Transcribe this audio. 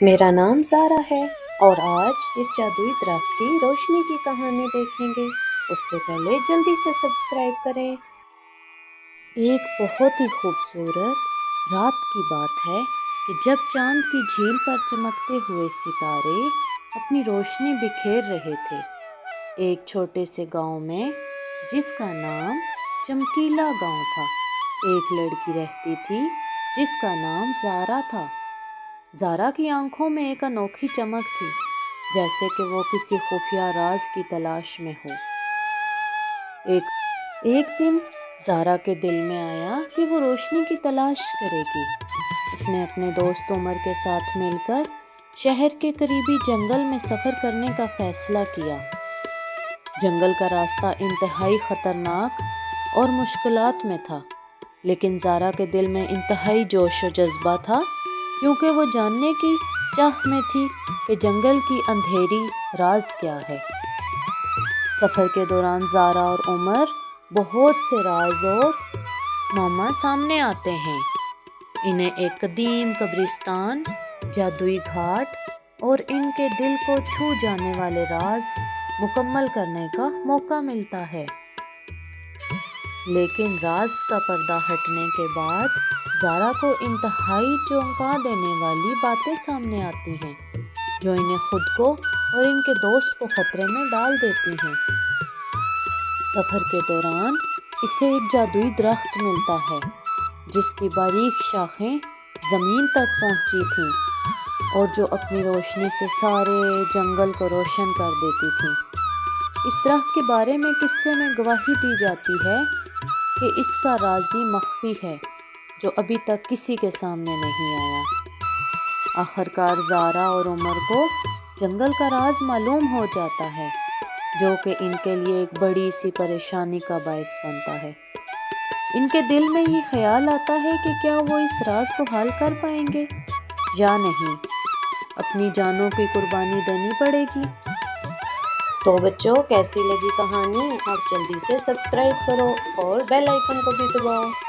میرا نام زارا ہے اور آج اس جادوئی درخت کی روشنی کی کہانی دیکھیں گے۔ اس سے پہلے جلدی سے سبسکرائب کریں۔ ایک بہت ہی خوبصورت رات کی بات ہے کہ جب چاند کی جھیل پر چمکتے ہوئے ستارے اپنی روشنی بکھیر رہے تھے، ایک چھوٹے سے گاؤں میں جس کا نام چمکیلا گاؤں تھا، ایک لڑکی رہتی تھی جس کا نام زارا تھا۔ زارا کی آنکھوں میں ایک انوکھی چمک تھی، جیسے کہ وہ کسی خفیہ راز کی تلاش میں ہو۔ ایک دن زارا کے دل میں آیا کہ وہ روشنی کی تلاش کرے گی۔ اس نے اپنے دوست عمر کے ساتھ مل کر شہر کے قریبی جنگل میں سفر کرنے کا فیصلہ کیا۔ جنگل کا راستہ انتہائی خطرناک اور مشکلات میں تھا، لیکن زارا کے دل میں انتہائی جوش و جذبہ تھا، کیونکہ وہ جاننے کی چاہ میں تھی کہ جنگل کی اندھیری راز کیا ہے۔ سفر کے دوران زارا اور عمر بہت سے راز اور معمہ سامنے آتے ہیں۔ انہیں ایک قدیم قبرستان، جادوئی گھاٹ اور ان کے دل کو چھو جانے والے راز مکمل کرنے کا موقع ملتا ہے۔ لیکن راز کا پردہ ہٹنے کے بعد زارا کو انتہائی چونکا دینے والی باتیں سامنے آتی ہیں، جو انہیں خود کو اور ان کے دوست کو خطرے میں ڈال دیتی ہیں۔ سفر کے دوران اسے ایک جادوئی درخت ملتا ہے، جس کی باریک شاخیں زمین تک پہنچی تھیں اور جو اپنی روشنی سے سارے جنگل کو روشن کر دیتی تھی۔ اس درخت کے بارے میں قصے میں گواہی دی جاتی ہے کہ اس کا رازی مخفی ہے، جو ابھی تک کسی کے سامنے نہیں آیا۔ آخرکار زارا اور عمر کو جنگل کا راز معلوم ہو جاتا ہے، جو کہ ان کے لیے ایک بڑی سی پریشانی کا باعث بنتا ہے۔ ان کے دل میں یہ خیال آتا ہے کہ کیا وہ اس راز کو حل کر پائیں گے یا نہیں، اپنی جانوں کی قربانی دینی پڑے گی۔ تو بچوں، کیسی لگی کہانی؟ آپ جلدی سے سبسکرائب کرو اور بیل آئیکن کو بھی دباؤ۔